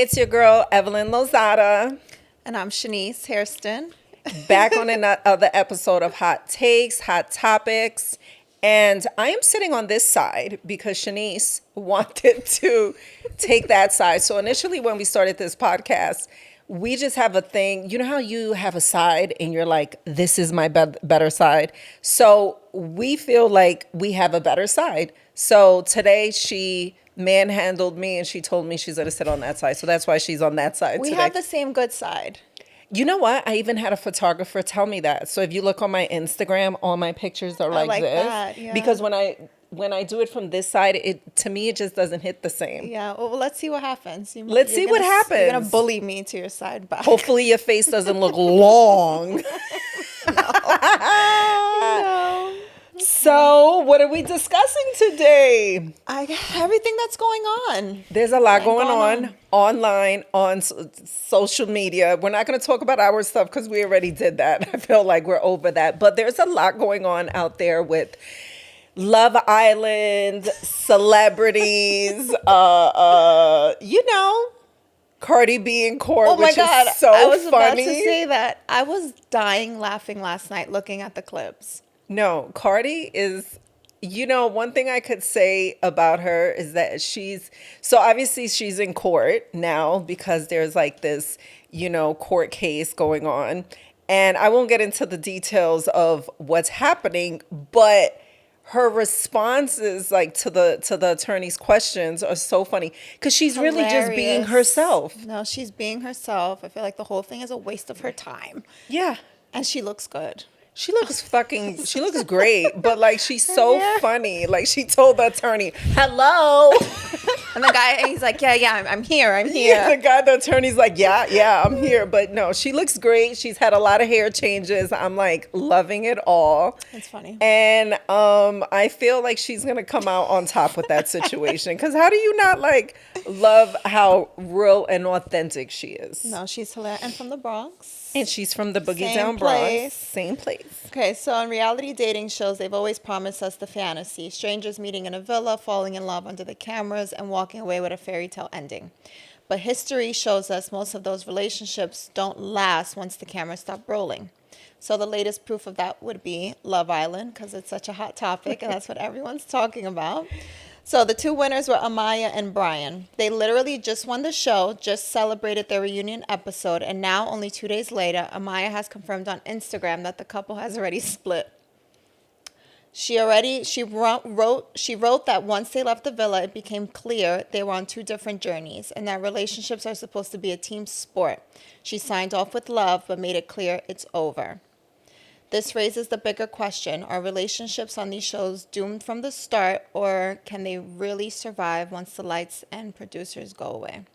it's your girl, Evelyn Lozada. And I'm Shaniece Hairston. Back on another episode of Hot Takes, Hot Topics. And I am sitting on this side because Shaniece wanted to take that side. So initially when we started this podcast, we just have a thing. You know how you have a side and you're like, this is my better side. So we feel like we have a better side. So today she manhandled me and she told me she's going to sit on that side. So that's why she's on that side We today. have the same good side. You know what? I even had a photographer tell me that. So if you look on my Instagram, all my pictures are like this. That, yeah. Because when I do it from this side, to me it just doesn't hit the same. Yeah, well, let's see what happens. Let's see what happens. You're going to bully me to your side back. Hopefully your face doesn't look long. No. So what are we discussing today? Everything that's going on. There's a lot going on online, on social media. We're not going to talk about our stuff because we already did that. I feel like we're over that. But there's a lot going on out there with Love Island, celebrities, Cardi B in court, Oh my which God. is so I was funny. about to say that. I was dying laughing last night looking at the clips. No, Cardi is, one thing I could say about her is that obviously she's in court now because there's like this, court case going on. And I won't get into the details of what's happening, but her responses to the attorney's questions are so funny because she's really just being herself. No, she's being herself. I feel like the whole thing is a waste of her time. Yeah. And she looks good. She looks great, but she's so funny. Like she told the attorney, hello. And the guy, he's like, yeah, I'm here. Yeah, the attorney's like, yeah, I'm here. But no, she looks great. She's had a lot of hair changes. I'm like loving it all. It's funny. And I feel like she's going to come out on top with that situation. Because how do you not love how real and authentic she is? No, she's hilarious. And from the Bronx. And she's from the Boogie Same Down place. Bronx. Same place. Okay, so on reality dating shows, they've always promised us the fantasy. Strangers meeting in a villa, falling in love under the cameras, and walking away with a fairy tale ending. But history shows us most of those relationships don't last once the cameras stop rolling. So the latest proof of that would be Love Island, because it's such a hot topic, and that's what everyone's talking about. So the two winners were Amaya and Brian. They literally just won the show, just celebrated their reunion episode, and now, only 2 days later, Amaya has confirmed on Instagram that the couple has already split. She wrote that once they left the villa, it became clear they were on two different journeys, and that relationships are supposed to be a team sport. She signed off with love, but made it clear it's over. This raises the bigger question, are relationships on these shows doomed from the start, or can they really survive once the lights and producers go away?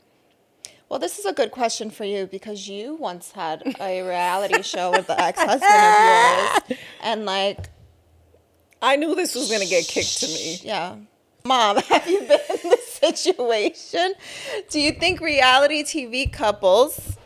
Well, this is a good question for you because you once had a reality show with the ex-husband of yours. And I knew this was going to get kicked to me. Yeah. Mom, have you been in this situation? Do you think reality TV couples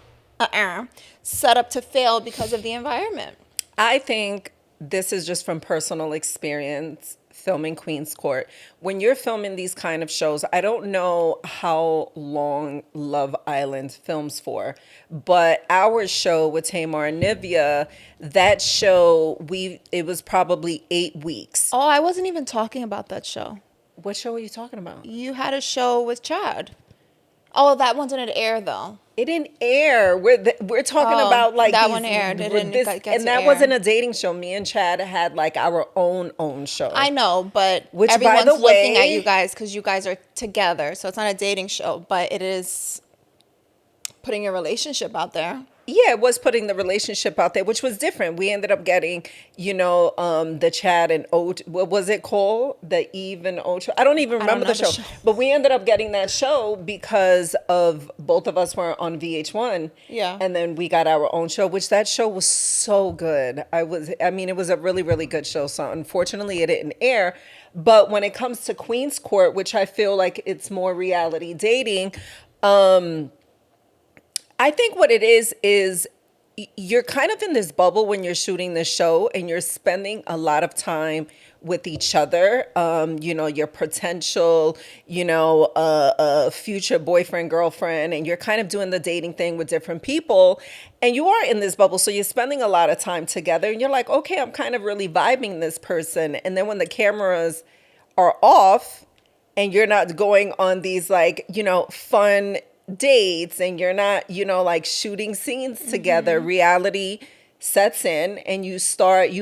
set up to fail because of the environment? I think this is just from personal experience filming Queen's Court. When you're filming these kind of shows, I don't know how long Love Island films for, but our show with Tamar and Nivea, that show, it was probably 8 weeks. Oh, I wasn't even talking about that show. What show are you talking about? You had a show with Chad. Oh, that one didn't air though. It didn't air. We're talking about that one aired. It didn't get and to that air. wasn't a dating show. Me and Chad had our own show. I know, but which, everyone's by the way, looking at you guys because you guys are together. So it's not a dating show, but it is putting your relationship out there. Yeah, it was putting the relationship out there, which was different. We ended up getting, the Chad and Ocho. What was it called? The Eve and Ocho. I don't even remember the show. But we ended up getting that show because of both of us were on VH1. Yeah. And then we got our own show, which that show was so good. It was a really, really good show. So unfortunately it didn't air. But when it comes to Queen's Court, which I feel like it's more reality dating, I think what it is you're kind of in this bubble when you're shooting the show, and you're spending a lot of time with each other. Your potential, future boyfriend, girlfriend, and you're kind of doing the dating thing with different people, and you are in this bubble. So you're spending a lot of time together, and you're like, okay, I'm kind of really vibing this person. And then when the cameras are off, and you're not going on these like, fun dates, and you're not, like shooting scenes together, reality sets in, and you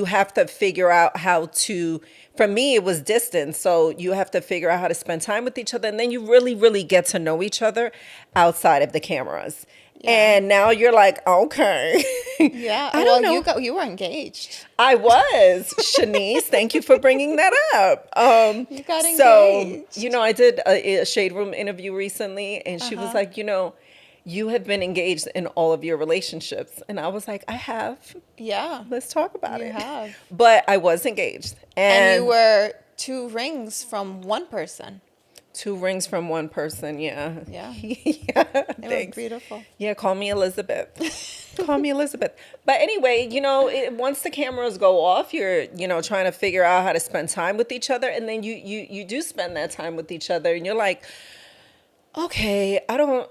have to figure out how to, for me, it was distance. So you have to figure out how to spend time with each other. And then you really, really get to know each other outside of the cameras. And now you're like, okay. Yeah. I don't know. You were engaged. I was. Shaniece, thank you for bringing that up. You got engaged. engaged. I did a Shade Room interview recently, and she was like, you have been engaged in all of your relationships. And I was like, I have. Yeah. Let's talk about it. You have. But I was engaged. And you were 2 rings from one person. 2 rings from one person, yeah. Yeah. Yeah, They were beautiful. Yeah, call me Elizabeth. Call me Elizabeth. But anyway, once the cameras go off, you're, trying to figure out how to spend time with each other. And then you do spend that time with each other, and you're like, okay, I don't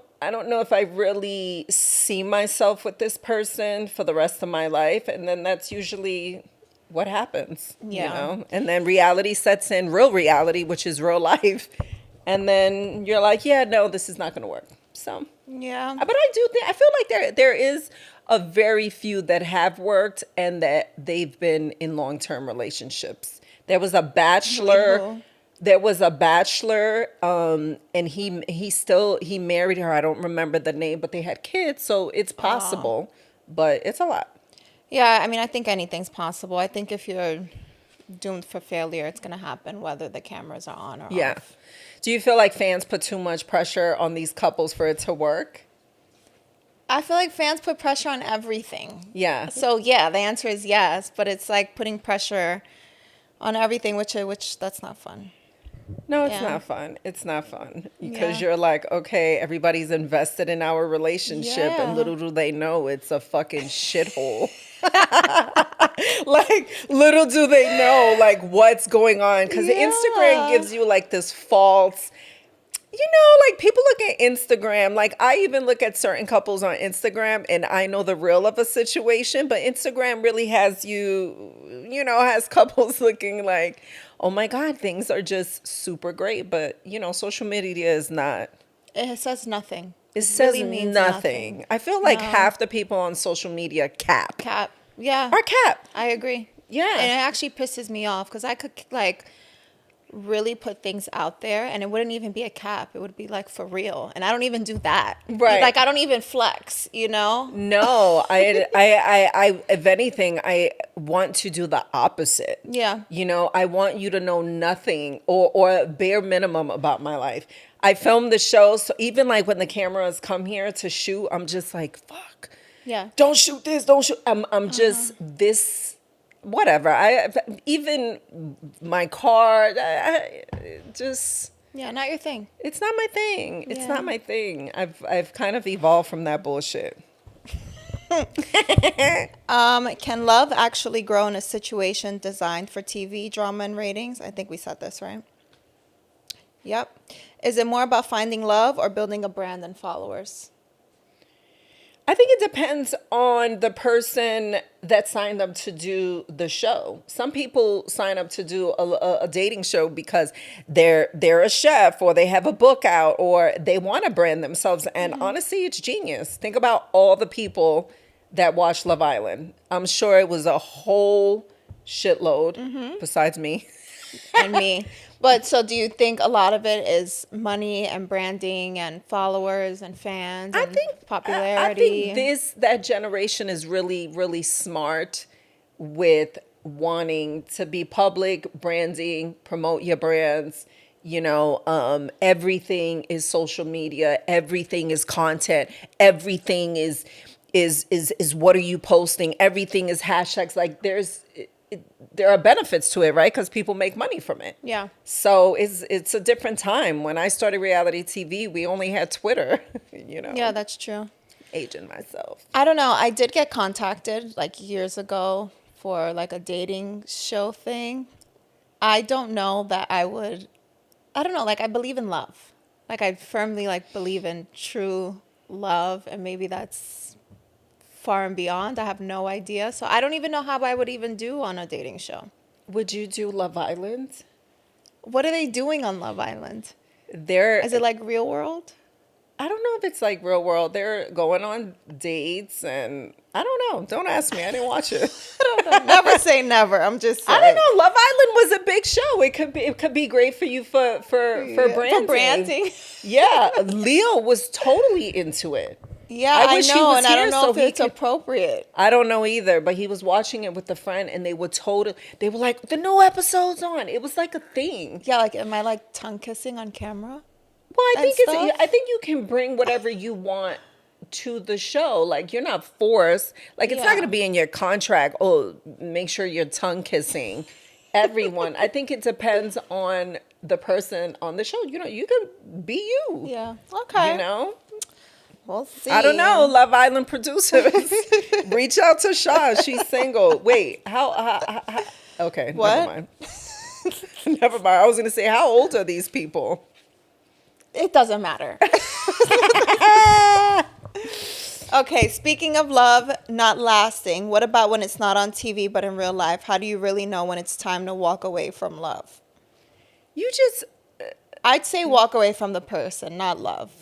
know if I really see myself with this person for the rest of my life. And then that's usually what happens, And then reality sets in, real reality, which is real life. And then you're like, yeah, no, this is not going to work. So, yeah. But I feel like there is a very few that have worked and that they've been in long-term relationships. There was a bachelor. And he married her. I don't remember the name, but they had kids. So it's possible, but it's a lot. Yeah. I mean, I think anything's possible. I think if you're doomed for failure, it's going to happen whether the cameras are on or off. Do you feel like fans put too much pressure on these couples for it to work? I feel like fans put pressure on everything. Yeah. So yeah, the answer is yes, but it's like putting pressure on everything, which that's not fun. No, it's not fun. It's not fun because Yeah. you're like, okay, everybody's invested in our relationship, and little do they know it's a fucking shithole. Like, little do they know, like, what's going on. Because Instagram gives you, like, this false, like, people look at Instagram. Like, I even look at certain couples on Instagram, and I know the real of a situation. But Instagram really has has couples looking like, oh, my God, things are just super great. But, social media is not. It says nothing. It says really means nothing. I feel like half the people on social media cap. Yeah. Are cap. I agree. Yeah. And it actually pisses me off because I could like really put things out there and it wouldn't even be a cap. It would be like for real. And I don't even do that. Right. Like I don't even flex, No, I if anything, I want to do the opposite. Yeah. I want you to know nothing or bare minimum about my life. I filmed the show, so even like when the cameras come here to shoot, I'm just like, fuck. Yeah. Don't shoot this. Don't shoot. I'm just this. Whatever. Even my car. Just. Yeah, not your thing. It's not my thing. It's not my thing. I've kind of evolved from that bullshit. Can love actually grow in a situation designed for TV drama and ratings? I think we said this, right? Yep. Is it more about finding love or building a brand and followers? I think it depends on the person that signed up to do the show. Some people sign up to do a dating show because they're a chef or they have a book out or they want to brand themselves. And honestly, it's genius. Think about all the people that watched Love Island. I'm sure it was a whole shitload besides me. And me. But so do you think a lot of it is money and branding and followers and fans and popularity? I think that generation is really, really smart with wanting to be public, branding, promote your brands. Everything is social media. Everything is content. Everything is what are you posting? Everything is hashtags. Like there are benefits to it, right? Because people make money from it. Yeah. So it's a different time. When I started reality TV, we only had Twitter, Yeah, that's true. aging myself. I don't know. I did get contacted like years ago for like a dating show thing. I don't know that I would. I don't know. Like I believe in love. Like I firmly like believe in true love, and maybe that's far and beyond. I have no idea. So I don't even know how I would even do on a dating show. Would you do Love Island? What are they doing on Love Island? They're Is it like Real World? I don't know if it's like real world. They're going on dates and I don't know. Don't ask me. I didn't watch it. I don't know. Never say never. I'm just saying. I don't know. Love Island was a big show. It could be great for you for branding. For branding. Yeah, Leo was totally into it. Yeah, I I wish he know, was and I here don't know so if he it's could- appropriate. I don't know either, but he was watching it with a friend and they were like, the new episode's on. It was like a thing. Yeah, like am I like tongue kissing on camera? Well, And stuff? I think you can bring whatever you want to the show. Like you're not forced. Like it's not Yeah. going to be in your contract. Oh, make sure you're tongue kissing everyone. I think it depends on the person on the show. You know, you could be you. Yeah. Okay. You know, We'll see. I don't know. Love Island producers, reach out to Shaw. She's single. Wait, how okay, What? never mind. Never mind. I was going to say, how old are these people? It doesn't matter. Okay, speaking of love not lasting, what about when it's not on TV but in real life? How do you really know when it's time to walk away from love? You just I'd say walk away from the person, not love.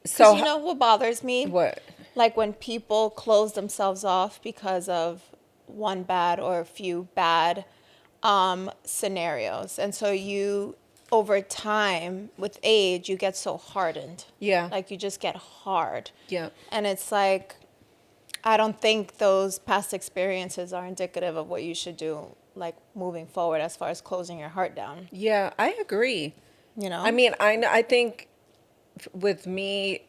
so You know what bothers me? what? Like when people close themselves off because of one bad or a few bad scenarios. And so you, over time, with age, you get so hardened. Yeah. Like you just get hard. Yeah. And it's like, I don't think those past experiences are indicative of what you should do, like moving forward as far as closing your heart down. Yeah, I agree. You know? I mean, I think with me,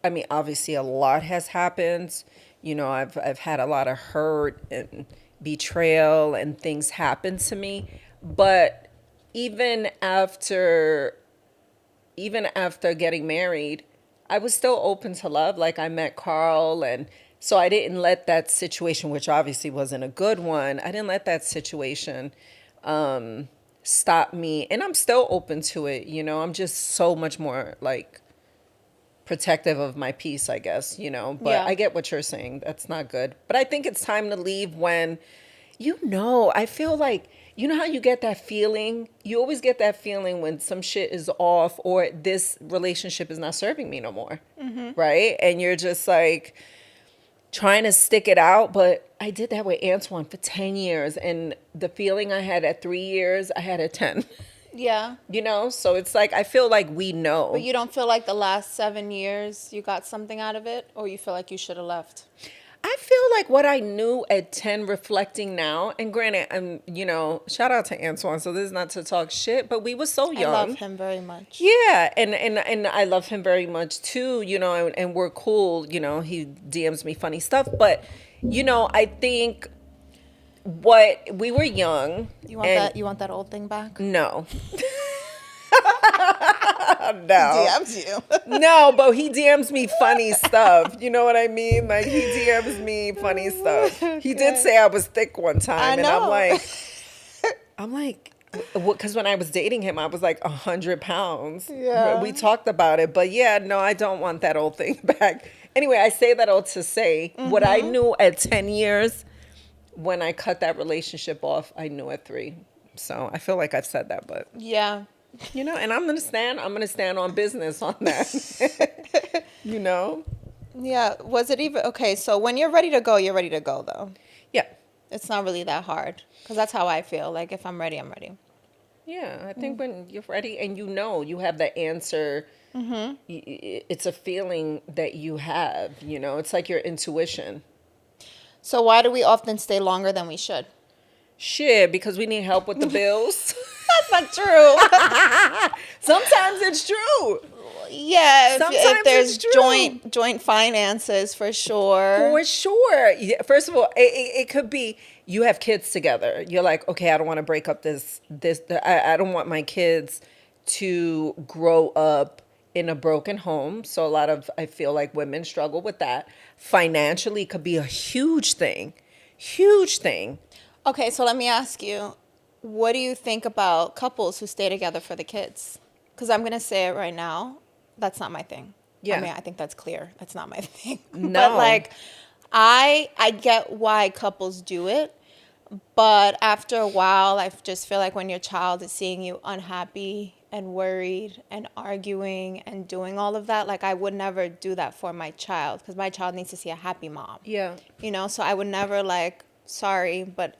I mean, obviously a lot has happened. You know, I've had a lot of hurt and betrayal and things happen to me. But even after getting married, I was still open to love. Like I met Carl, and so I didn't let that situation, which obviously wasn't a good one, I didn't let that situation stop me. And I'm still open to it. You know, I'm just so much more like protective of my peace, I guess, you know, but Yeah. I get what you're saying. That's not good. But I think it's time to leave when, I feel like, you know how you get that feeling? You always get that feeling when some shit is off or this relationship is not serving me no more. Right? And you're just like trying to stick it out. But I did that with Antoine for 10 years. And the feeling I had at 3 years, I had at 10. Yeah. You know? So it's like, I feel like we know. But you don't feel like the last 7 years you got something out of it, or you feel like you should have left? I feel like what I knew at 10 reflecting now, and granted, shout out to Antoine, so this is not to talk shit, but we were so young. I love him very much. Yeah, and I love him very much too, and we're cool, he DMs me funny stuff, but, I think what we were young. You want that old thing back? No. No. DMs you. No, but he DMs me funny stuff. You know what I mean? Like he DMs me funny stuff. He did say I was thick one time, I and know. I'm like, because when I was dating him, I was like 100 pounds. Yeah. We talked about it, but yeah, no, I don't want that old thing back. Anyway, I say that all to say what I knew at 10 years when I cut that relationship off, I knew at 3. So I feel like I've said that, but Yeah. and I'm gonna stand on business on that. Yeah. Was it even okay? So when you're ready to go though. Yeah. It's not really that hard, because that's how I feel. Like if I'm ready, I'm ready. Yeah, I think when you're ready and you have the answer, it's a feeling that you have, it's like your intuition. So why do we often stay longer than we should? Shit, because we need help with the bills. That's not true. Sometimes it's true. Yeah, Sometimes if there's it's true. joint finances, for sure. For sure. Yeah, first of all, it could be you have kids together. You're like, okay, I don't want to break up I don't want my kids to grow up in a broken home. So a lot of, I feel like women struggle with that. Financially could be a huge thing. Huge thing. Okay, so let me ask you, what do you think about couples who stay together for the kids? Because I'm going to say it right now, that's not my thing. I Yeah. mean, I think that's clear. That's not my thing. But No. like, I get why couples do it, but after a while, I just feel like when your child is seeing you unhappy and worried and arguing and doing all of that, like I would never do that for my child because my child needs to see a happy mom. Yeah. You know, so I would never like, sorry, but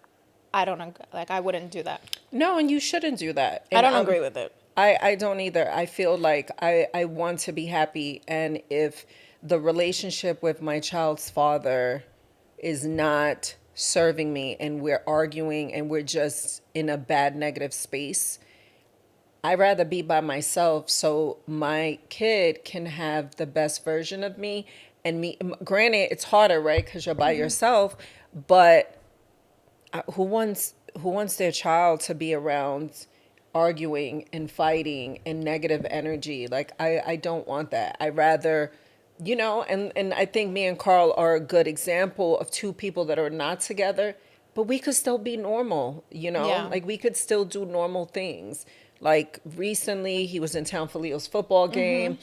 I don't like I wouldn't do that. No, and you shouldn't do that. I And don't agree with it. I don't either. I feel like I want to be happy. And if the relationship with my child's father is not serving me and we're arguing and we're just in a bad negative space, I'd rather be by myself so my kid can have the best version of me. And me, granted, it's harder, right? Because you're by yourself. But who wants their child to be around arguing and fighting and negative energy? Like I don't want that. I rather, and I think me and Carl are a good example of two people that are not together, but we could still be normal, Yeah. like we could still do normal things. Like recently he was in town for Leo's football game,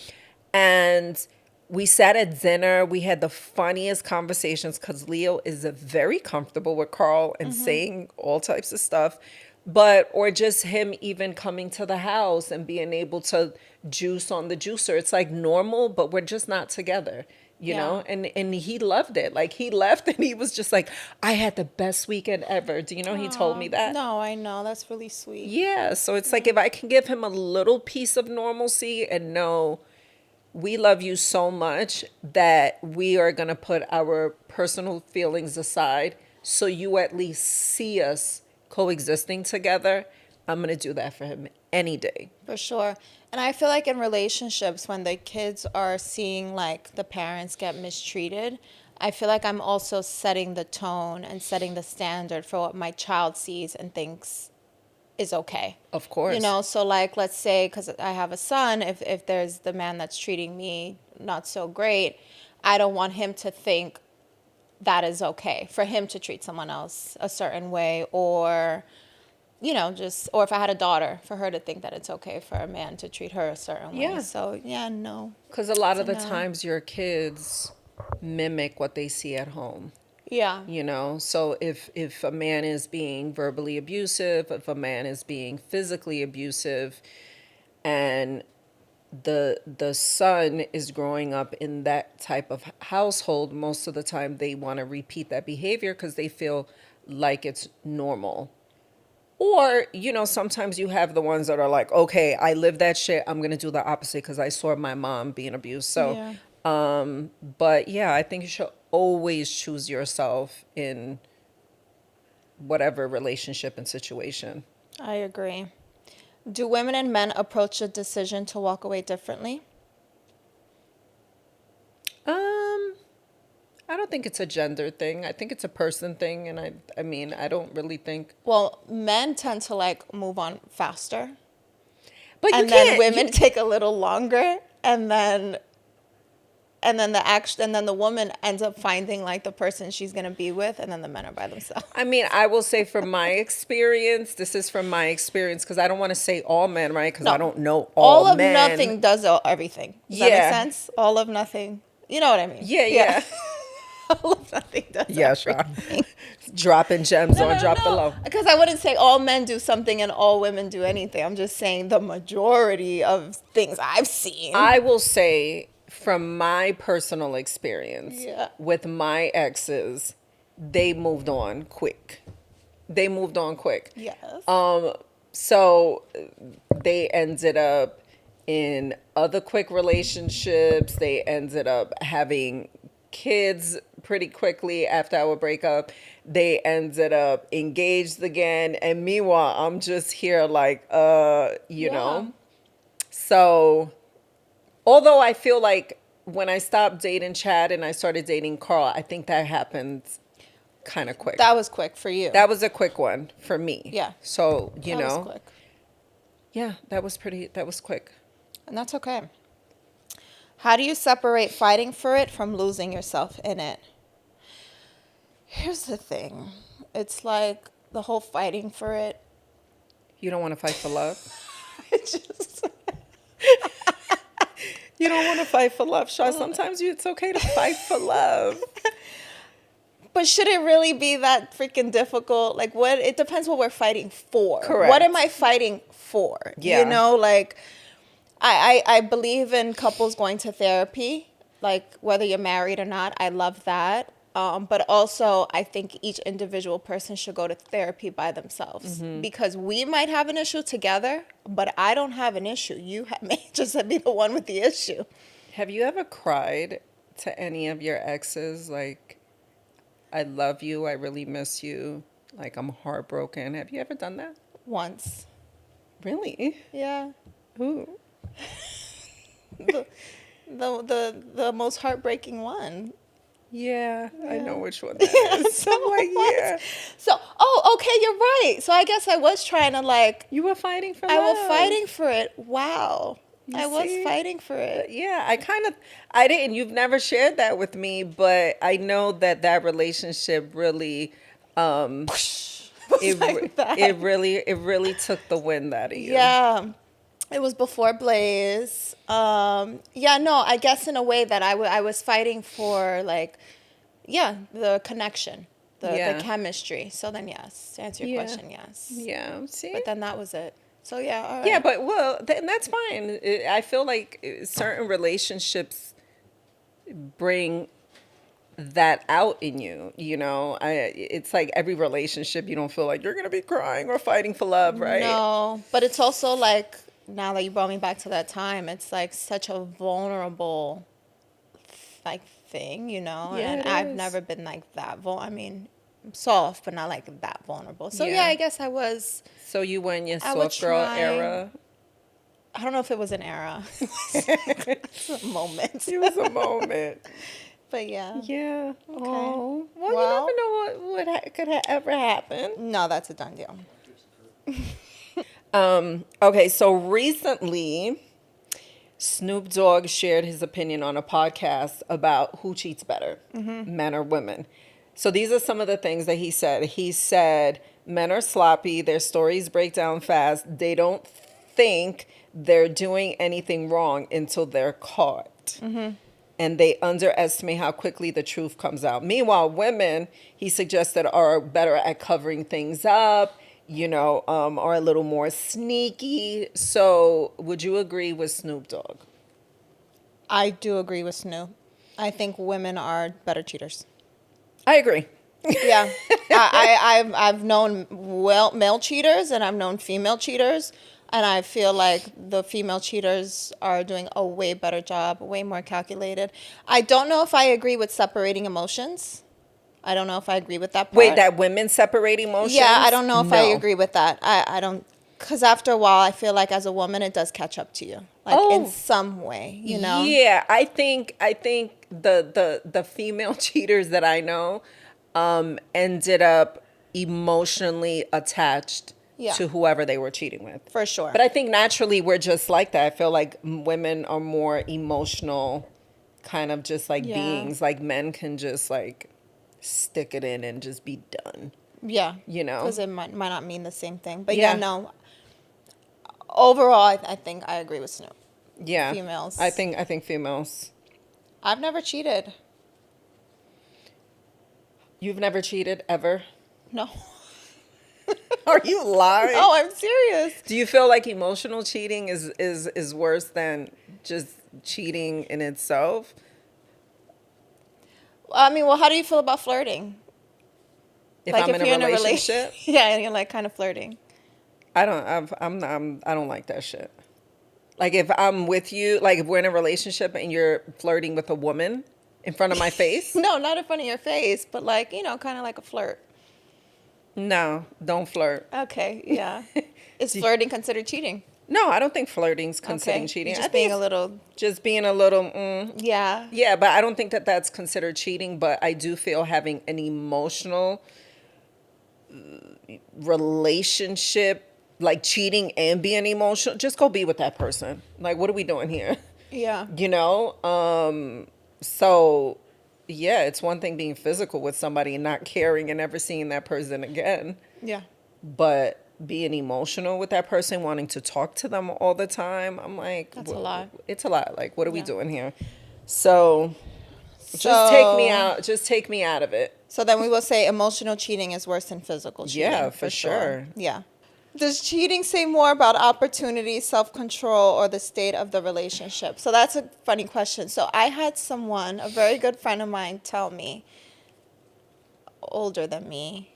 and we sat at dinner. We had the funniest conversations because Leo is very comfortable with Carl and saying all types of stuff. Or just him even coming to the house and being able to juice on the juicer. It's like normal, but we're just not together, Yeah. And he loved it. Like he left and he was just like, I had the best weekend ever. Do you know he told me that? No, I know. That's really sweet. Yeah. So it's like if I can give him a little piece of normalcy and know we love you so much that we are going to put our personal feelings aside so you at least see us coexisting together, I'm going to do that for him any day. For sure. And I feel like in relationships, when the kids are seeing like the parents get mistreated, I feel like I'm also setting the tone and setting the standard for what my child sees and thinks is okay. Of course. You know, so like, let's say, because I have a son, if there's the man that's treating me not so great, I don't want him to think that is okay for him to treat someone else a certain way, or, or if I had a daughter, for her to think that it's okay for a man to treat her a certain way. Yeah. So, yeah, no. Because a lot of the no. times your kids mimic what they see at home. Yeah. So if a man is being verbally abusive, if a man is being physically abusive, and the son is growing up in that type of household, most of the time they want to repeat that behavior because they feel like it's normal. Or, sometimes you have the ones that are like, okay, I live that shit, I'm going to do the opposite because I saw my mom being abused. So Yeah. but yeah, I think you should always choose yourself in whatever relationship and situation. I agree. Do women and men approach a decision to walk away differently? I don't think it's a gender thing. I think it's a person thing, and I mean, I don't really think. Well, men tend to like move on faster, But you and then can't. women take a little longer, and then the woman ends up finding like the person she's gonna be with, and then the men are by themselves. I mean, I will say from my experience, this is from my experience, because I don't want to say all men, right? Because I don't know all of men. nothing does everything. Does that make sense? All of nothing. You know what I mean? Yeah. All of nothing does everything. Dropping gems on Drop Below. Because I wouldn't say all men do something and all women do anything. I'm just saying the majority of things I've seen. I will say from my personal experience with my exes, they moved on quick. Yes. So they ended up in other quick relationships. They ended up having kids pretty quickly after our breakup. They ended up engaged again. And meanwhile, I'm just here like, you know. So although I feel like when I stopped dating Chad and I started dating Carl, I think that happened kind of quick. That was quick for you. That was a quick one for me. Yeah. So, that was quick. Yeah, that was quick. And that's okay. How do you separate fighting for it from losing yourself in it? Here's the thing. It's like the whole fighting for it. You don't want to fight for love? It just You don't want to fight for love, Shaw. Sometimes it's okay to fight for love. But should it really be that freaking difficult? Like, what? It depends what we're fighting for. Correct. What am I fighting for? Yeah. You know, like, I believe in couples going to therapy, like whether you're married or not. I love that. But also, I think each individual person should go to therapy by themselves because we might have an issue together, but I don't have an issue. You may just be the one with the issue. Have you ever cried to any of your exes? Like, I love you. I really miss you. Like, I'm heartbroken. Have you ever done that? Once. Really? Yeah. Ooh. The most heartbreaking one. Yeah, I know which one that is. So I'm like, yeah. So, okay, you're right. So I guess I was trying to like, You were fighting for I love. was fighting for it. Wow. You I was see? fighting for it. Yeah, I didn't. You've never shared that with me, but I know that relationship really, it like that. it really took the wind out of you. Yeah. It was before Blaze. Yeah, no, I guess in a way that I was fighting for like, yeah, the connection, the chemistry. So then yes, to answer your question, yes. Yeah. See. But then that was it. So yeah, all right. Yeah, but and that's fine. I feel like certain relationships bring that out in you. You know, it's like every relationship, you don't feel like you're gonna be crying or fighting for love, right? No, but it's also like now that you brought me back to that time, it's like such a vulnerable like thing, you know. Yeah, and it I've is. never been like that. I mean, I'm soft, but not like that vulnerable. So Yeah. yeah, I guess I was. So you were in your I was soft girl trying. era. I don't know if it was an era. It's a moment. It was a moment. But yeah. Yeah. Okay. Oh. Well, Well- you never know what could ever happen. No, that's a done deal. Okay, so recently, Snoop Dogg shared his opinion on a podcast about who cheats better, men or women. So these are some of the things that he said. He said, men are sloppy, their stories break down fast, they don't think they're doing anything wrong until they're caught. And they underestimate how quickly the truth comes out. Meanwhile, women, he suggested, are better at covering things up, you know, are a little more sneaky. So would you agree with Snoop Dogg? I do agree with Snoop. I think women are better cheaters. I agree. Yeah, I've known male cheaters and I've known female cheaters, and I feel like the female cheaters are doing a way better job, way more calculated. I don't know if I agree with separating emotions. I don't know if I agree with that part. Wait, that women separate emotions? Yeah, I don't know if I No. agree with that. I don't, because after a while, I feel like as a woman, it does catch up to you, like Oh. in some way, you know. Yeah, I think the female cheaters that I know ended up emotionally attached Yeah. to whoever they were cheating with. For sure. But I think naturally we're just like that. I feel like women are more emotional, kind of just like Yeah. beings. Like men can just like stick it in and just be done. Yeah, You know? because it might not mean the same thing. But Yeah. yeah, no. Overall, I think I agree with Snoop. Yeah. Females. I think females. I've never cheated. You've never cheated ever? No. Are you lying? Oh, I'm serious. Do you feel like emotional cheating is worse than just cheating in itself? I mean, well, how do you feel about flirting? If I'm in a relationship, Yeah, and you're like kind of flirting. I don't like that shit. Like if I'm with you, like if we're in a relationship and you're flirting with a woman in front of my face, No, not in front of your face, but like, you know, kind of like a flirt. no, don't flirt. Okay, yeah. Is flirting considered cheating? No, I don't think flirting's considered Okay, cheating. you're I just think being a it's little, just being a little. yeah. Yeah, but I don't think that that's considered cheating. But I do feel having an emotional relationship, like cheating and being emotional, just go be with that person. Like, what are we doing here? Yeah. You know? So yeah, it's one thing being physical with somebody and not caring and never seeing that person again. Yeah. But being emotional with that person, wanting to talk to them all the time, I'm like, That's a lot. it's a lot. Like, what are we Yeah. doing here? So just take me So, out. Just take me out of it. so then we will say emotional cheating is worse than physical cheating. Yeah, For for sure. sure. Yeah. Does cheating say more about opportunity, self control, or the state of the relationship? So that's a funny question. So I had someone, a very good friend of mine, tell me, older than me,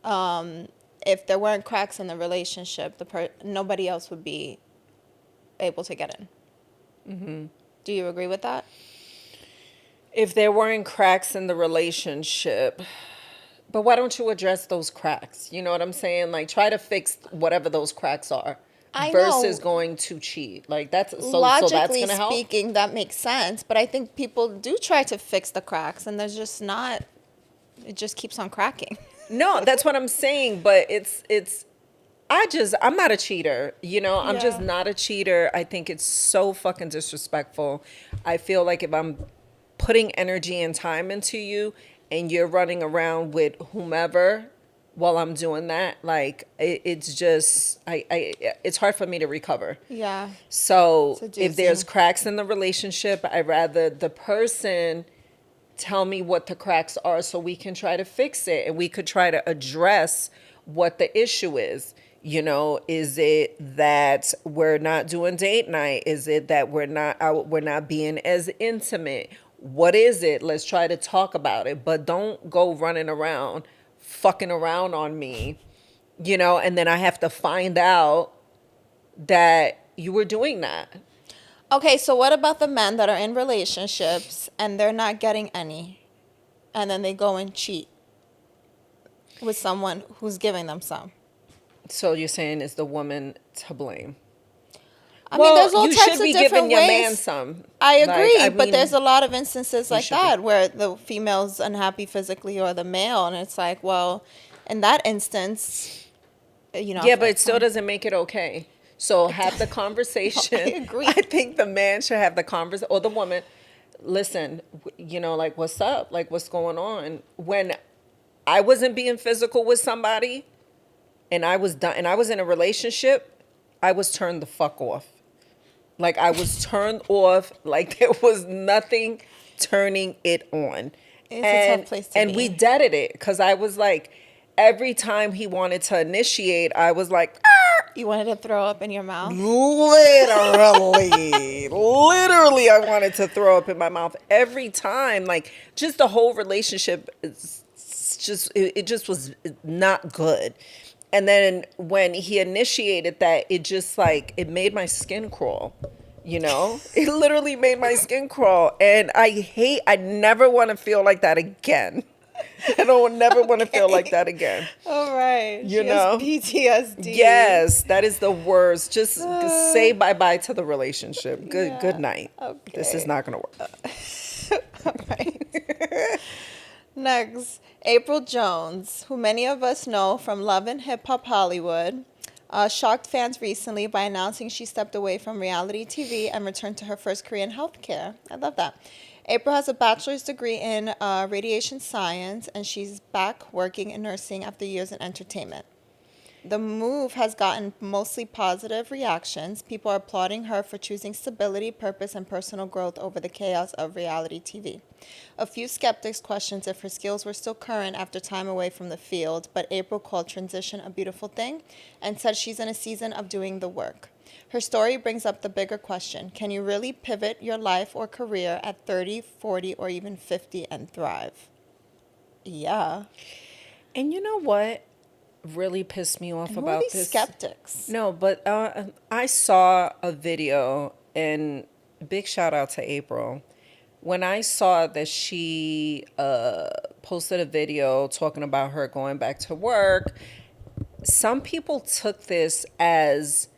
if there weren't cracks in the relationship, nobody else would be able to get in. Do you agree with that? If there weren't cracks in the relationship, but why don't you address those cracks? You know what I'm saying? Like, try to fix whatever those cracks are I versus know. going to cheat. Like, that's so that's Logically gonna help. speaking, that makes sense, but I think people do try to fix the cracks, and there's just not. It just keeps on cracking. No, that's what I'm saying. But I'm not a cheater. You know, I'm just Yeah. not a cheater. I think it's so fucking disrespectful. I feel like if I'm putting energy and time into you and you're running around with whomever while I'm doing that, like it's just it's hard for me to recover. Yeah. So It's a if there's doozy. cracks in the relationship, I'd rather the person tell me what the cracks are so we can try to fix it and we could try to address what the issue is. You know, is it that we're not doing date night? Is it that we're not being as intimate? What is it? Let's try to talk about it, but don't go running around fucking around on me, you know, and then I have to find out that you were doing that. Okay, so what about the men that are in relationships and they're not getting any, and then they go and cheat with someone who's giving them some? So you're saying is the woman to blame? I mean, Well, there's all you types should of be different giving your man ways. some. I Like, agree, I but there's mean, a lot of instances you like should be. that where the female's unhappy physically or the male, and it's like, well, in that instance, Yeah, but it still doesn't make it okay. So have the No, I conversation. agree. I think the man should have the conversation, or the woman. Listen, you know, like, what's up? Like, what's going on? When I wasn't being physical with somebody and I was done and I was in a relationship, I was turned the fuck off. Like, I was turned off. Like, there was nothing turning it on. It's a tough And place to we be. deaded it because I was like, every time he wanted to initiate, I was like, You wanted to throw up in your mouth? literally, I wanted to throw up in my mouth every time. Like, just the whole relationship is just, it just was not good. And then when he initiated that, it just like, it made my skin crawl. You know, it literally made my skin crawl. And I never want to feel like that again. I don't never want to feel like that again. All right. You She know? has PTSD. Yes, that is the worst. Just say bye-bye to the relationship. Good Yeah, night. This is okay. not going to work. All right. Next, Apryl Jones, who many of us know from Love and Hip Hop Hollywood, shocked fans recently by announcing she stepped away from reality TV and returned to her first career in healthcare. I love that. Apryl has a bachelor's degree in radiation science, and she's back working in nursing after years in entertainment. The move has gotten mostly positive reactions. People are applauding her for choosing stability, purpose, and personal growth over the chaos of reality TV. A few skeptics questioned if her skills were still current after time away from the field, but Apryl called transition a beautiful thing and said she's in a season of doing the work. Her story brings up the bigger question: can you really pivot your life or career at 30, 40, or even 50 and thrive? Yeah. And you know what really pissed me off And who are about these this? skeptics? No, but I saw a video, and big shout out to Apryl. When I saw that she posted a video talking about her going back to work, some people took this as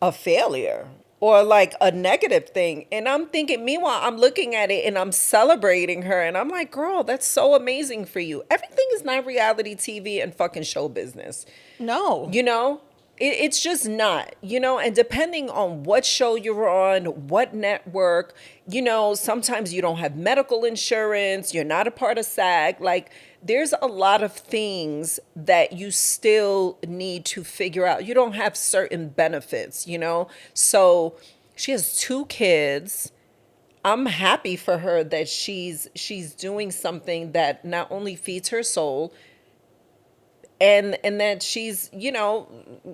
a failure or like a negative thing. And I'm thinking, meanwhile, I'm looking at it and I'm celebrating her. And I'm like, girl, that's so amazing for you. Everything is not reality TV and fucking show business. No. You know? It's just not, and depending on what show you're on, what network, sometimes you don't have medical insurance, you're not a part of SAG. Like, there's a lot of things that you still need to figure out. You don't have certain benefits. So she has 2 kids. I'm happy for her that she's doing something that not only feeds her soul, and that she's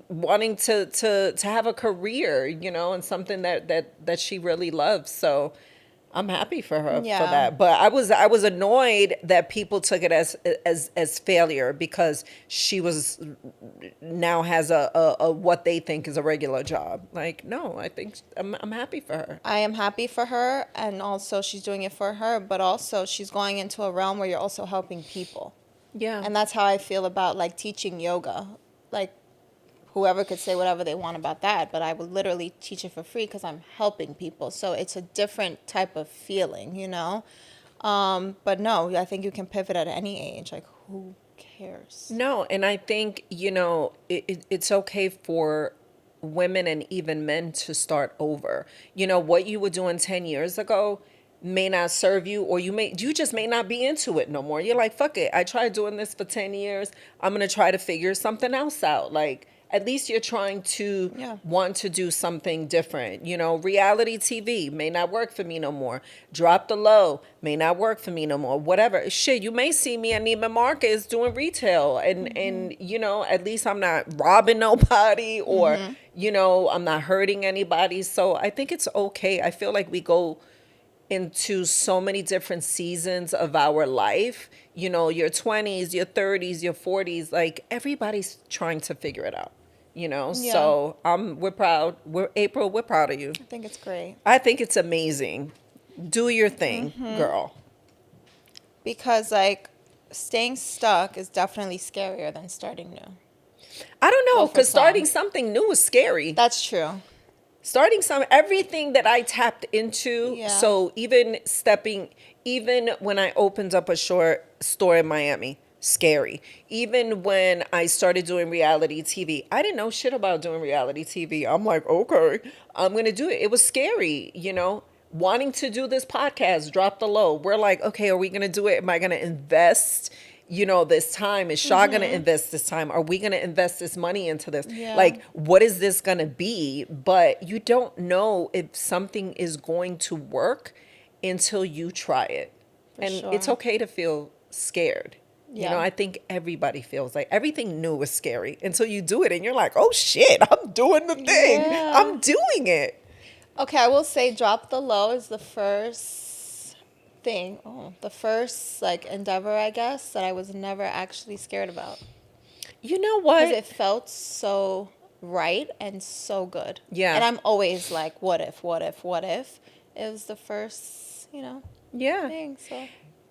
wanting to have a career, and something that she really loves. So I'm happy for her for Yeah. that. But I was annoyed that people took it as failure, because she was now has a what they think is a regular job. Like, no, I think I'm happy for her. I am happy for her, and also she's doing it for her, but also she's going into a realm where you're also helping people. Yeah. And that's how I feel about like teaching yoga. Like, whoever could say whatever they want about that, but I would literally teach it for free because I'm helping people. So it's a different type of feeling. But no, I think you can pivot at any age. Like, who cares? No, and I think, it's okay for women and even men to start over. What you were doing 10 years ago may not serve you, or you just may not be into it no more. You're like, fuck it. I tried doing this for 10 years. I'm going to try to figure something else out. Like, at least you're trying to Yeah. want to do something different. Reality TV may not work for me no more. Drop the Low may not work for me no more. Whatever. Shit, you may see me at Neiman Marcus doing retail, and at least I'm not robbing nobody, or I'm not hurting anybody. So I think it's okay. I feel like we go into so many different seasons of our life. Your 20s, your 30s, your 40s, like, everybody's trying to figure it out. Yeah. So we're proud. We're proud of you. I think it's great. I think it's amazing. Do your thing, girl. Because, like, staying stuck is definitely scarier than starting new. I don't know, Well, for because starting some. something new is scary. That's true. Starting everything that I tapped into. Yeah. So even when I opened up a short store in Miami, scary. Even when I started doing reality TV, I didn't know shit about doing reality TV. I'm like, okay, I'm going to do it. It was scary, wanting to do this podcast, Drop the Low. We're like, okay, are we going to do it? Am I going to invest this time? Is Shaw going to invest this time? Are we going to invest this money into this? Yeah. Like, what is this going to be? But you don't know if something is going to work until you try it. For And sure. it's okay to feel scared. Yeah. I think everybody feels like everything new is scary until you do it and you're like, oh shit, I'm doing the thing. Yeah. I'm doing it. Okay, I will say Drop the Low is the first like endeavor, I guess, that I was never actually scared about. You know Because what? it felt so right and so good. Yeah. And I'm always like, what if? It was the first, Yeah. thing. So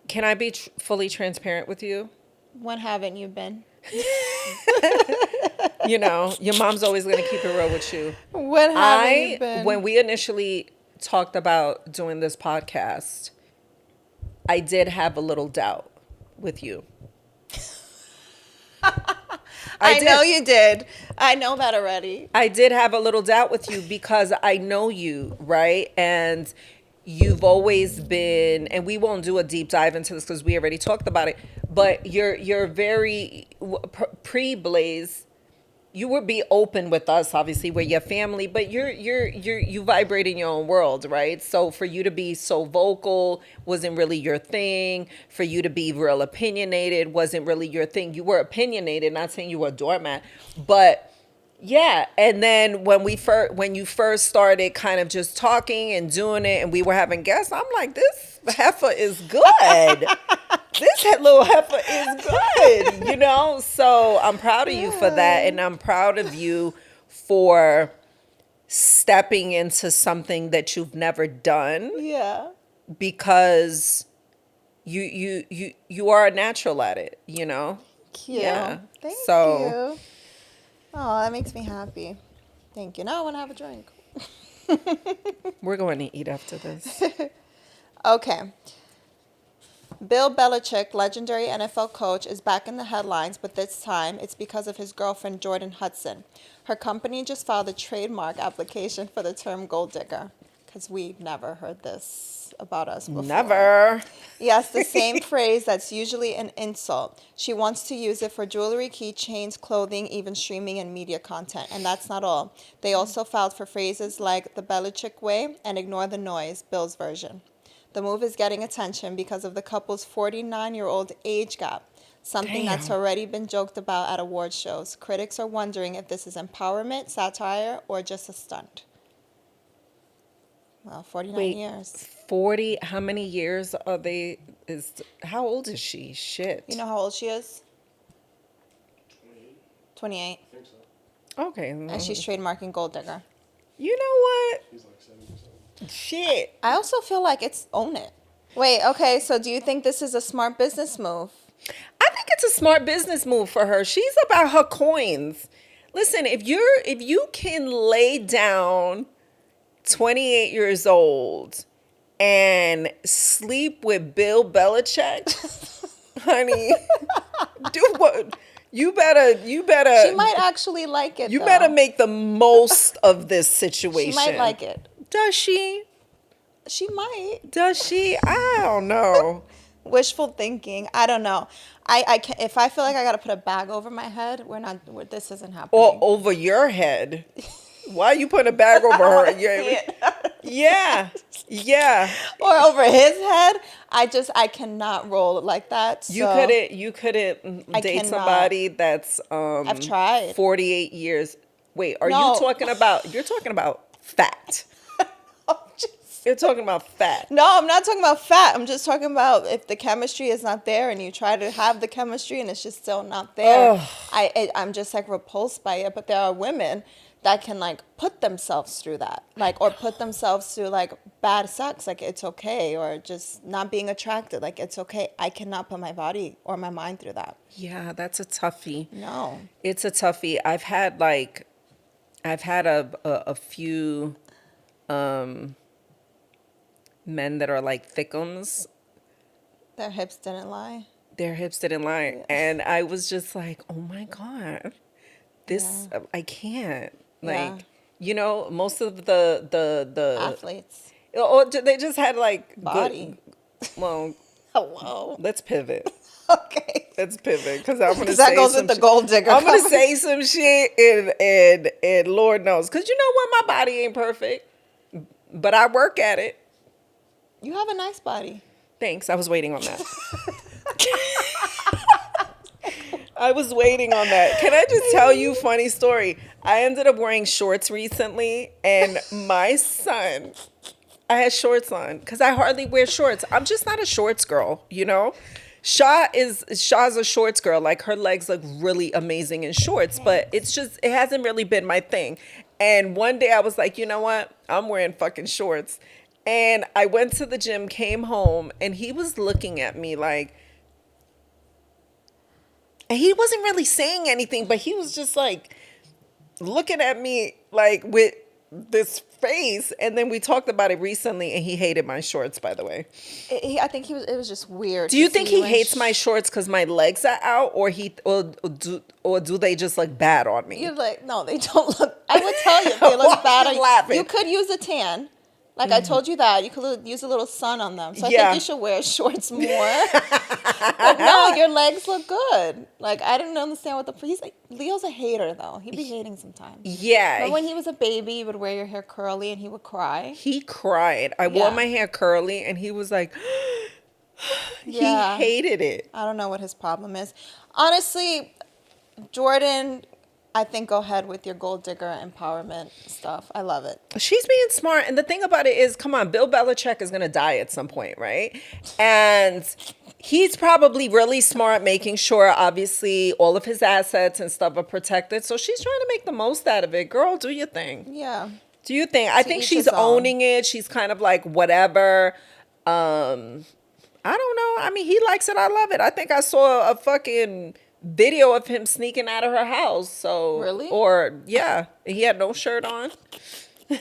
Can I be fully transparent with you? when haven't you been? Your mom's always going to keep it real with you. When haven't you been? When we initially talked about doing this podcast, I did have a little doubt with you. I did. know you did. I know that already. I did have a little doubt with you because I know you, right? And you've always been, and we won't do a deep dive into this because we already talked about it, but you're very pre-Blaze. You would be open with us, obviously, we're your family, but you vibrate in your own world, right? So for you to be so vocal wasn't really your thing. For you to be real opinionated wasn't really your thing. You were opinionated, not saying you were a doormat, but yeah. And then when you first started kind of just talking and doing it, and we were having guests, I'm like, this heifer is good. This little heifer is good, So I'm proud of you for that. And I'm proud of you for stepping into something that you've never done, Yeah. because you are a natural at it, Cute. Yeah. Thank So- you. Oh, that makes me happy. Thank you. Now I want to have a drink. We're going to eat after this. Okay. Bill Belichick, legendary NFL coach, is back in the headlines, but this time it's because of his girlfriend Jordan Hudson. Her company just filed a trademark application for the term gold digger, because we've never heard this about us before. Never. Yes, the same phrase that's usually an insult. She wants to use it for jewelry, keychains, clothing, even streaming and media content. And that's not all. They also filed for phrases like the Belichick way and ignore the noise, Bill's version. The move is getting attention because of the couple's 49-year-old age gap, something that's Damn. already been joked about at award shows. Critics are wondering if this is empowerment, satire, or just a stunt. Well, 49 Wait, years. 40, how many years are they? How old is she? Shit. You know how old she is? 28. I think so. Okay. And she's trademarking gold digger. You know what? He's like 70%. Shit. I also feel like it's own it. Wait, okay, so do you think this is a smart business move? I think it's a smart business move for her. She's about her coins. Listen, if you can lay down 28 years old and sleep with Bill Belichick, honey, do what you better She might actually like it. you though. better make the most of this situation. She might like it. Does she? She might. Does she? I don't know. Wishful thinking. I don't know. I can, if I feel like I gotta put a bag over my head, this isn't happening. Or over your head. Why are you putting a bag over her? Yeah. Yeah. Or over his head. I cannot roll it like that. So You couldn't I date cannot. somebody that's I've tried. 48 years. Wait, are No. you're talking about fat. You're talking about fat. No, I'm not talking about fat. I'm just talking about if the chemistry is not there and you try to have the chemistry and it's just still not there. Ugh. I'm just like repulsed by it. But there are women that can like put themselves through that, like, or put themselves through like bad sex, like it's okay, or just not being attracted, like it's okay. I cannot put my body or my mind through that. Yeah, that's a toughie. No. It's a toughie. I've had a few men that are like thickums. Their hips didn't lie. Their hips didn't lie. And I was just like, oh my God, I can't. Yeah. Like, most of the Athletes. or they just had like Body. Well, Hello. let's pivot. Okay. Let's pivot because I'm gonna Because say that goes some with the shit. gold digger. I'm gonna comment. say some shit and Lord knows, because you know what, my body ain't perfect, but I work at it. You have a nice body. Thanks. I was waiting on that. I was waiting on that. Can I just tell you a funny story? I ended up wearing shorts recently, and my son, I had shorts on because I hardly wear shorts. I'm just not a shorts girl, Shaw's a shorts girl. Like, her legs look really amazing in shorts, but it hasn't really been my thing. And one day I was like, you know what? I'm wearing fucking shorts. And I went to the gym, came home, and he was looking at me like, and he wasn't really saying anything, but he was just like looking at me like with this face. And then we talked about it recently, and he hated my shorts, by the way. I think it was just weird. Do you to think see he when hates my shorts because my legs are out, or do they just look bad on me? You're like, no, they don't look. I would tell you they look bad. Why are you laughing? You could use a tan. Like I told you that. You could use a little sun on them. So I Yeah. think you should wear shorts more. But no, your legs look good. Like, I didn't understand what he's like. Leo's a hater, though. He'd be hating sometimes. Yeah. But when he was a baby, you would wear your hair curly and he would cry. He cried. I wore Yeah. my hair curly, and he was like, Yeah. he hated it. I don't know what his problem is. Honestly, Jordan, I think go ahead with your gold digger empowerment stuff. I love it. She's being smart. And the thing about it is, come on, Bill Belichick is going to die at some point, right? And he's probably really smart, making sure, obviously, all of his assets and stuff are protected. So she's trying to make the most out of it. Girl, do your thing. Yeah. Do you think? I think each she's his own. owning it. She's kind of like, whatever. I don't know. I mean, he likes it. I love it. I think I saw a fucking video of him sneaking out of her house. So Really? Or yeah, he had no shirt on.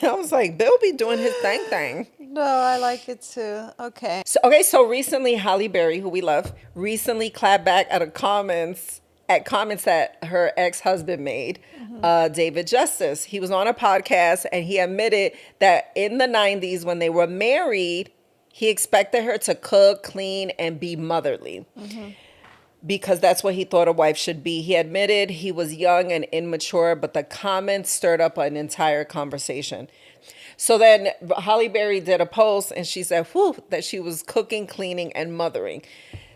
I was like, Bill be doing his thing. No, I like it too. Okay. So recently, Holly Berry, who we love, recently clapped back at comments that her ex-husband made, David Justice. He was on a podcast and he admitted that in the 90s when they were married, he expected her to cook, clean, and be motherly. Because that's what he thought a wife should be. He admitted he was young and immature, but the comments stirred up an entire conversation. So then Holly Berry did a post and she said, that she was cooking, cleaning, and mothering.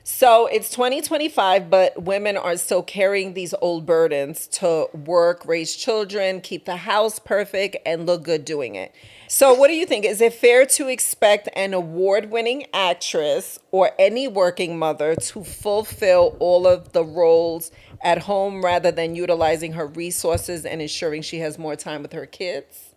So it's 2025, but women are still carrying these old burdens to work, raise children, keep the house perfect, and look good doing it. So what do you think? Is it fair to expect an award-winning actress or any working mother to fulfill all of the roles at home rather than utilizing her resources and ensuring she has more time with her kids?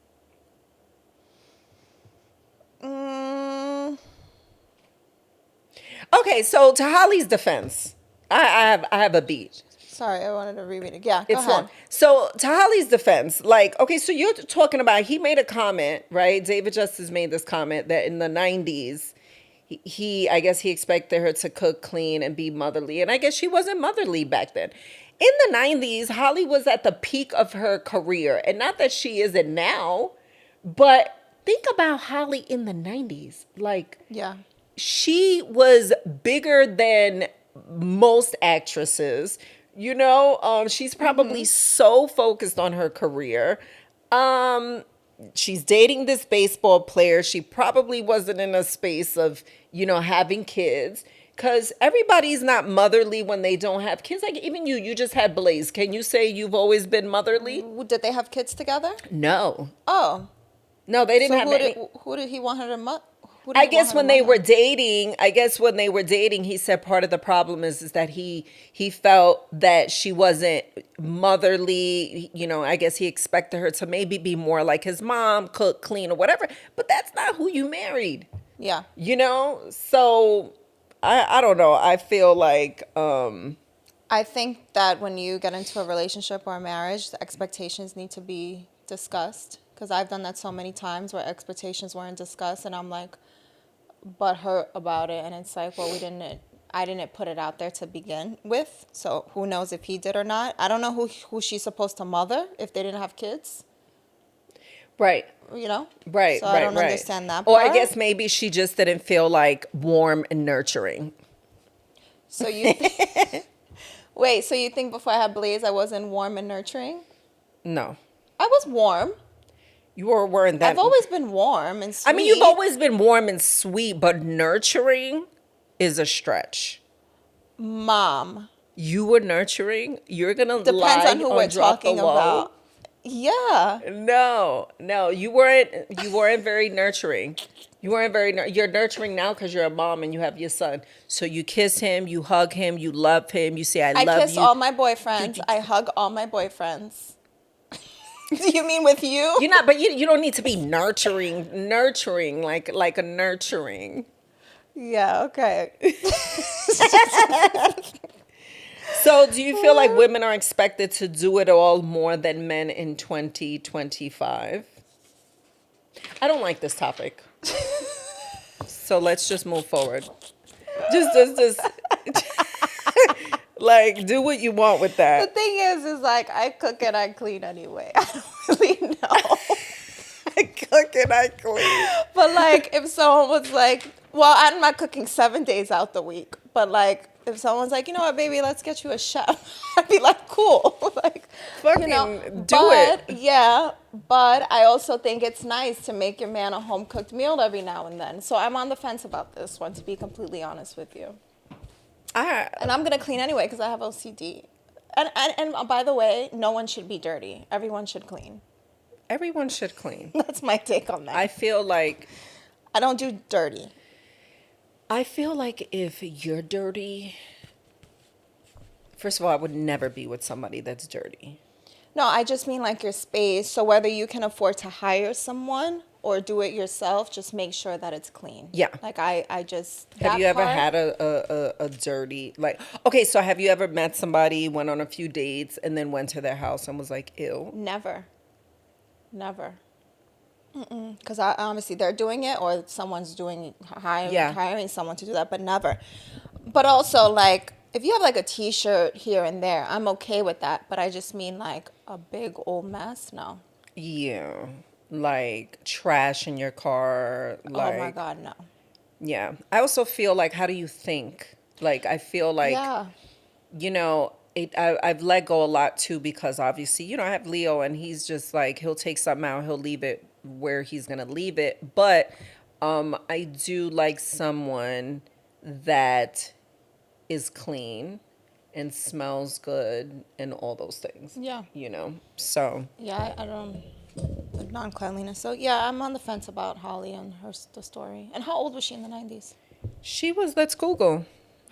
Okay, so to Holly's defense, I have a beat. Sorry, I wanted to reread it. Yeah, go It's ahead. long. So to Holly's defense, like, okay, so you're talking about, he made a comment, right? David Justice made this comment that in the 90s, I guess he expected her to cook, clean, and be motherly. And I guess she wasn't motherly back then. In the 90s, Holly was at the peak of her career. And not that she isn't now, but think about Holly in the 90s. Like, Yeah. she was bigger than most actresses. You know, she's probably so focused on her career. She's dating this baseball player. She probably wasn't in a space of, having kids. Because everybody's not motherly when they don't have kids. Like, even you just had Blaze. Can you say you've always been motherly? Did they have kids together? No. Oh. No, they didn't So have any. who did he want her to I guess when they were dating, he said part of the problem is that he felt that she wasn't motherly. I guess he expected her to maybe be more like his mom, cook, clean, or whatever. But that's not who you married. Yeah. So I don't know. I feel like I think that when you get into a relationship or a marriage, the expectations need to be discussed. Because I've done that so many times where expectations weren't discussed, and I'm like, butthurt about it, and it's like, well, I didn't put it out there to begin with, so who knows if he did or not. I don't know who she's supposed to mother if they didn't have kids. Right. Right. So I don't understand that Or part. I guess maybe she just didn't feel like warm and nurturing. So you wait, so you think before I had Blaze I wasn't warm and nurturing? No. I was warm. You weren't that. I've always been warm and sweet. I mean, you've always been warm and sweet, but nurturing is a stretch. Mom. You were nurturing? You're going to Depends lie on who we're talking about. Yeah. No, you weren't very nurturing. You're nurturing now because you're a mom and you have your son. So you kiss him, you hug him, you love him, you say, I love you. I kiss all my boyfriends. I hug all my boyfriends. Do you mean with you? You're not, but you don't need to be nurturing like a nurturing. Yeah, okay. So do you feel like women are expected to do it all more than men in 2025? I don't like this topic. So let's just move forward. Just like, do what you want with The that. thing is like, I cook and I clean anyway. I don't really know. I cook and I clean. But like, if someone was like, well, I'm not cooking 7 days out the week, but like, if someone's like, you know what, baby, let's get you a chef, I'd be like, cool. Like, Fucking do but, it. Yeah, but I also think it's nice to make your man a home-cooked meal every now and then. So I'm on the fence about this one, to be completely honest with you. And I'm going to clean anyway because I have OCD. And by the way, no one should be dirty. Everyone should clean. Everyone should clean. That's my take on that. I feel like I don't do dirty. I feel like if you're dirty, first of all, I would never be with somebody that's dirty. No, I just mean like your space. So whether you can afford to hire someone or do it yourself, just make sure that it's clean. Yeah. Like I just. Have you ever had a dirty, like, okay, so have you ever met somebody, went on a few dates, and then went to their house and was like, ew? Never. Because obviously they're doing it, or someone's hiring someone to do that, but never. But also, like, if you have like a T-shirt here and there, I'm okay with that. But I just mean like a big old mess. No. Yeah. Like trash in your car. Like, Oh my God, no. yeah. I also feel like, how do you think? Like, I feel like, Yeah. you know, I've let go a lot too, because obviously, you know, I have Leo, and he's just like, he'll take something out, he'll leave it where he's going to leave it. But I do like someone that is clean and smells good and all those things. Yeah. You know, so. Yeah, I don't. Non-cleanliness. So yeah, I'm on the fence about Holly and the story. And how old was she in the 90s? She was, let's Google.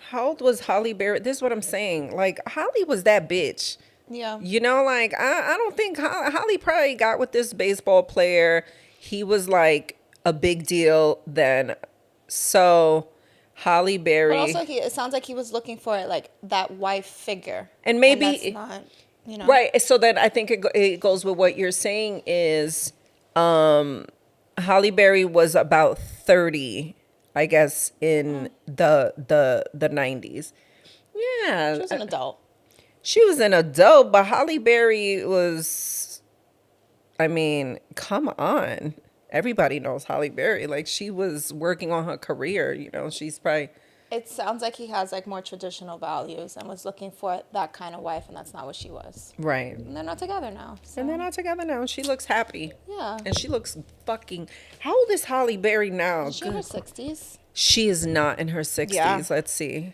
How old was Holly Berry? This is what I'm saying. Like, Holly was that bitch. Yeah. You know, like, I don't think Holly probably got with this baseball player. He was like a big deal then. So, Holly Berry. But also, it sounds like he was looking for like that wife figure. And maybe. And that's not, you know. Right. So then I think it goes with what you're saying is Holly Berry was about 30, I guess, in the 90s. Yeah. She was an adult. She was an adult, but Holly Berry was, I mean, come on. Everybody knows Holly Berry. Like, she was working on her career, you know. She's probably. It sounds like he has like more traditional values and was looking for that kind of wife, and that's not what she was. Right. And they're not together now. So. And they're not together now. She looks happy. Yeah. And she looks fucking. How old is Holly Berry now? Is she in her 60s? She is not in her 60s. Yeah. Let's see.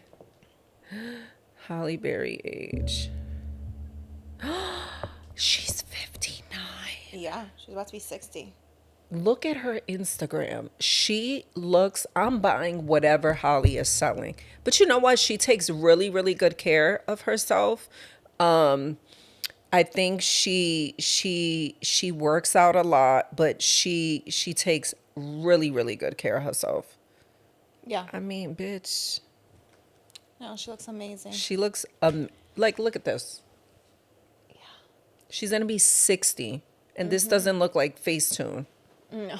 Holly Berry age. She's 59. Yeah, she's about to be 60. Look at her Instagram. She looks, I'm buying whatever Holly is selling. But you know what? She takes really, really good care of herself. I think she works out a lot, but she takes really, really good care of herself. Yeah. I mean, bitch. No, she looks amazing. She looks like, look at this. Yeah. She's gonna be 60, and this doesn't look like Facetune. No.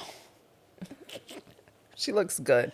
She looks good.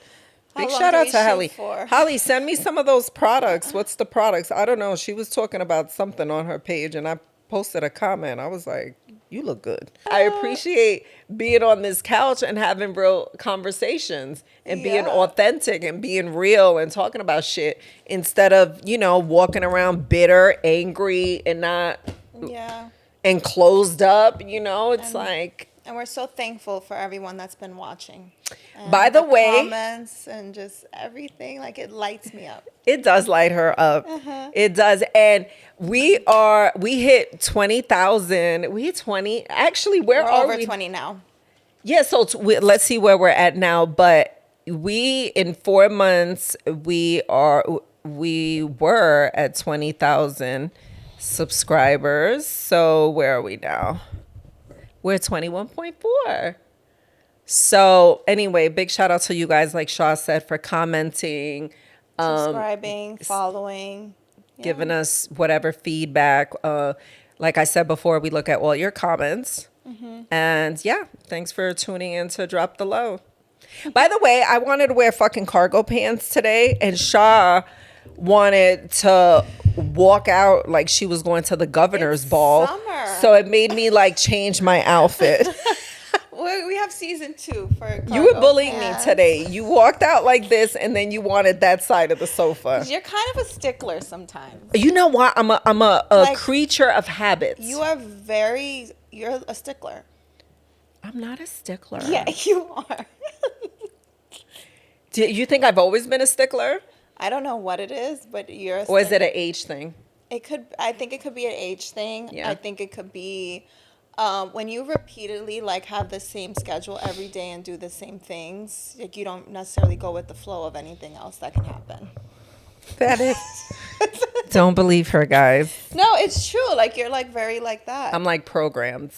How Big long shout do out we to shoot Holly. for? Holly, send me some of those products. What's the products? I don't know. She was talking about something on her page, and I posted a comment. I was like, you look good. I appreciate being on this couch and having real conversations and being Yeah. authentic and being real and talking about shit instead of, you know, walking around bitter, angry, and not Yeah. and closed up. You know, it's like. And we're so thankful for everyone that's been watching. And By the way, comments and just everything, like, it lights me up. it does light her up. It does. And we hit 20,000. We hit 20. Actually, where We're are over we? 20 now. Yeah, so let's see where we're at now. But in 4 months, we were at 20,000 subscribers. So where are we now? We're 21.4. So anyway, big shout out to you guys, like Shaw said, for commenting, Subscribing, following. Yeah. giving us whatever feedback. Like I said before, we look at all your comments. And yeah, thanks for tuning in to Drop the Low. By the way, I wanted to wear fucking cargo pants today, and Shaw wanted to walk out like she was going to the governor's ball. summer. So it made me like change my outfit. We have season 2 for You were cargo bullying pants. me today. You walked out like this, and then you wanted that side of the sofa. You're kind of a stickler sometimes. You know what? I'm a Like, creature of habits. You're a stickler. I'm not a stickler. Yeah, you are. Do you think I've always been a stickler? I don't know what it is, but you're a Or is it stickler. an age thing? I think it could be an age thing. Yeah. I think it could be when you repeatedly like have the same schedule every day and do the same things, like you don't necessarily go with the flow of anything else that can happen. That is. Don't believe her, guys. No, it's true. Like you're like very like that. I'm like programmed.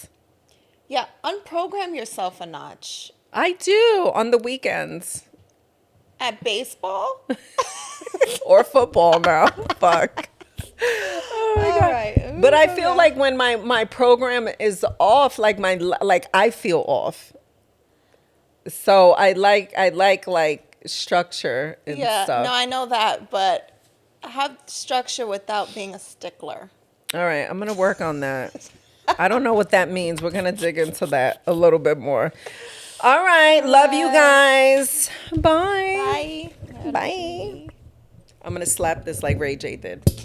Yeah, unprogram yourself a notch. I do on the weekends. At baseball? Or football now. Fuck. Oh my God. All right. But I feel like when my program is off, like I feel off. So I like structure and Yeah, stuff. no, I know that, but have structure without being a stickler. All right, I'm gonna work on that. I don't know what that means. We're gonna dig into that a little bit more. All right, love you guys. Bye. Bye. Bye. I'm gonna slap this like Ray J did.